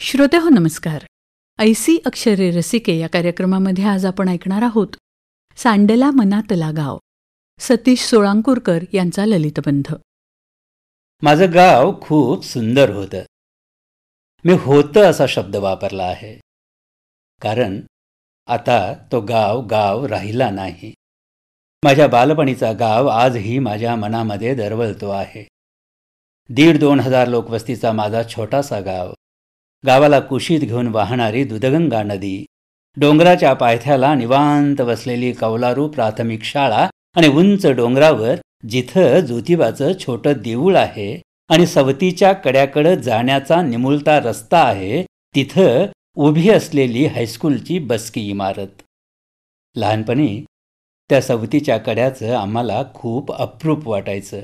श्रोतेहो नमस्कार. ऐसी अक्षरे रसिके या कार्यक्रमामध्ये आज आपण ऐकणार आहोत सांडला मनातला गाव, सतीश सोळांकुरकर यांचा ललितबंध. माझं गाव खूप सुंदर होतं. मी होतं असा शब्द वापरला आहे, कारण आता तो गाव राहिला नाही. माझ्या बालपणीचा गाव आजही माझ्या मनामध्ये दरवळतो आहे. 1,500-2,000 लोकवस्तीचा माझा छोटासा गाव, गावाला कुशीत घेऊन वाहणारी दूधगंगा नदी, डोंगराच्या पायथ्याला निवांत बसलेली कौलारू प्राथमिक शाळा आणि उंच डोंगरावर जिथं ज्योतिबाचं छोटं देऊळ आहे आणि सवतीच्या कड्याकडं जाण्याचा निमुळता रस्ता आहे, तिथं उभी असलेली हायस्कूलची बसकी इमारत. लहानपणी त्या सवतीच्या कड्याचं आम्हाला खूप अप्रूप वाटायचं.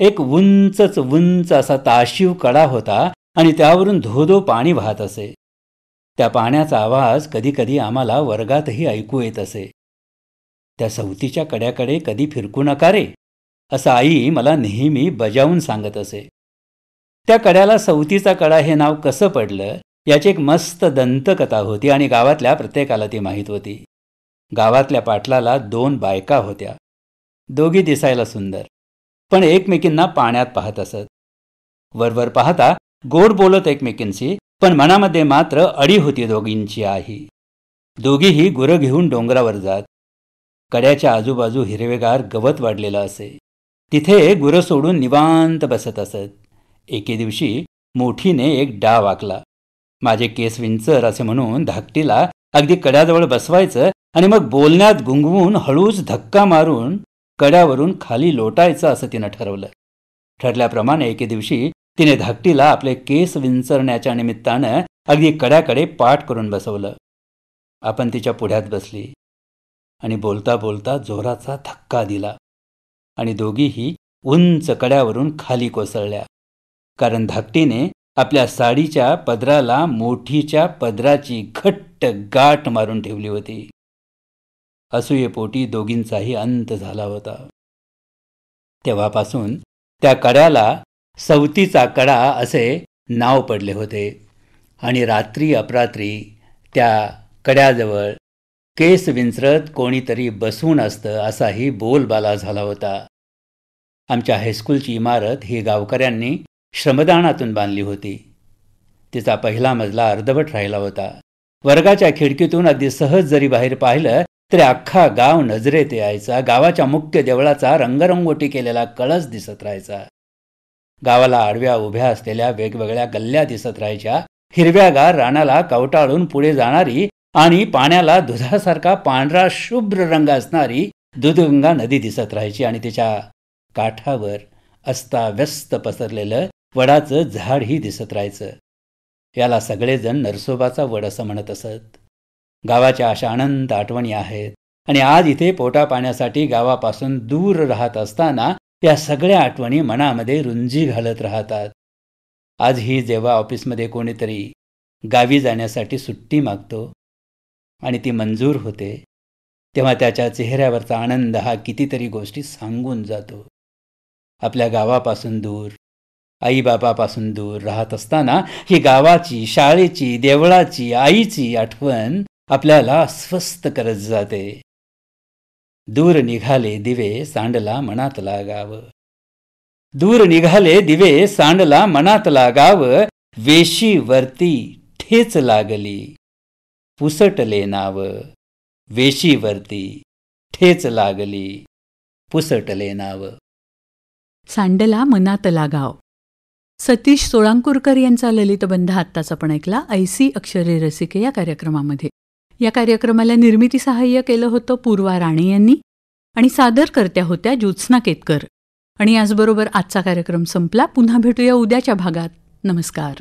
एक उंच असा ताशीव कडा होता आणि त्यावरून धोधो पाणी वाहत असे. त्या पाण्याचा आवाज कधीकधी आम्हाला वर्गातही ऐकू येत असे. त्या सवतीच्या कड्याकडे कधी फिरकू नका रे, असं आई मला नेहमी बजावून सांगत असे. त्या कड्याला सवतीचा कडा हे नाव कसं पडलं याची एक मस्त दंतकथा होती आणि गावातल्या प्रत्येकाला ती माहीत होती. गावातल्या पाटलाला 2 बायका होत्या. दोघी दिसायला सुंदर, पण एकमेकींना पाण्यात पाहत असत. वरवर पाहता गोड बोलत एकमेकींशी, पण मनामध्ये मात्र अडी होती दोघींची आई. दोघीही गुरं घेऊन डोंगरावर जात. कड्याच्या आजूबाजू हिरवेगार गवत वाढलेलं असे. तिथे गुरं सोडून निवांत बसत असत. एके दिवशी मोठीने एक डाव आखला. माझे केस विंचर असे म्हणून धाकटीला अगदी कड्याजवळ बसवायचं आणि मग बोलण्यात गुंगवून हळूच धक्का मारून कड्यावरून खाली लोटायचं असं तिनं ठरवलं. ठरल्याप्रमाणे एके दिवशी तिने धाकटीला आपले केस विंचरण्याच्या निमित्तानं अगदी कड्याकडे पाठ करून बसवलं. आपण तिच्या पुढ्यात बसली आणि बोलता बोलता जोराचा धक्का दिला आणि दोघीही उंच कड्यावरून खाली कोसळल्या, कारण धाकटीने आपल्या साडीच्या पदराला मोठीच्या पदराची घट्ट गाठ मारून ठेवली होती. असूयेपोटी दोघींचाही अंत झाला होता. तेव्हापासून त्या कड्याला सवतीचा कडा असे नाव पडले होते आणि रात्री अपरात्री त्या कड्याजवळ केस विंचरत कोणीतरी बसून असतं असाही बोलबाला झाला होता. आमच्या हायस्कूलची इमारत ही गावकऱ्यांनी श्रमदानातून बांधली होती. तिचा पहिला मजला अर्धवट राहिला होता. वर्गाच्या खिडकीतून अगदी सहज जरी बाहेर पाहिलं तरी अख्खा गाव नजरेत यायचा. गावाच्या मुख्य देवळाचा रंगरंगोटी केलेला कळस दिसत राहायचा. गावाला आडव्या उभ्या असलेल्या वेगवेगळ्या गल्ल्या दिसत राहायच्या. हिरव्यागार रानाला कवटाळून पुढे जाणारी आणि पाण्याला दुधासारखा पांढरा शुभ्र रंग असणारी दूधगंगा नदी दिसत राहायची आणि तिच्या काठावर अस्ताव्यस्त पसरलेलं वडाचं झाडही दिसत राहायचं. याला सगळेजण नरसोबाचा वड असं म्हणत असत. गावाच्या अशा अनंत आठवणी आहेत आणि आज इथे पोटा पाण्यासाठी गावापासून दूर राहत असताना या सगळ्या आठवणी मनामध्ये रुंजी घालत राहतात. आजही जेव्हा ऑफिसमध्ये कोणीतरी गावी जाण्यासाठी सुट्टी मागतो आणि ती मंजूर होते, तेव्हा त्याच्या चेहऱ्यावरचा आनंद हा कितीतरी गोष्टी सांगून जातो. आपल्या गावापासून दूर, आईबापापासून दूर राहत असताना ही गावाची, शाळेची, देवळाची, आईची आठवण आपल्याला अस्वस्थ करत जाते. दूर निघाले दिवे सांडला मनातला गाव, दूर निघाले दिवे सांडला मनातला गाव, वेशीवरती ठेच लागली पुसटले नाव, वेशीवरती ठेच लागली पुसटले नाव. सांडला मनातला गाव, सतीश सोळांकुरकर यांचा ललितबंध आत्ताच आपण ऐकला ऐसी अक्षरे रसिके या कार्यक्रमामध्ये. या कार्यक्रमाला निर्मिती सहाय्य केलं होतं पूर्वा राणे यांनी आणि सादरकर्त्या होत्या ज्योत्स्ना केतकर. आणि याचबरोबर आजचा कार्यक्रम संपला. पुन्हा भेटूया उद्याच्या भागात. नमस्कार.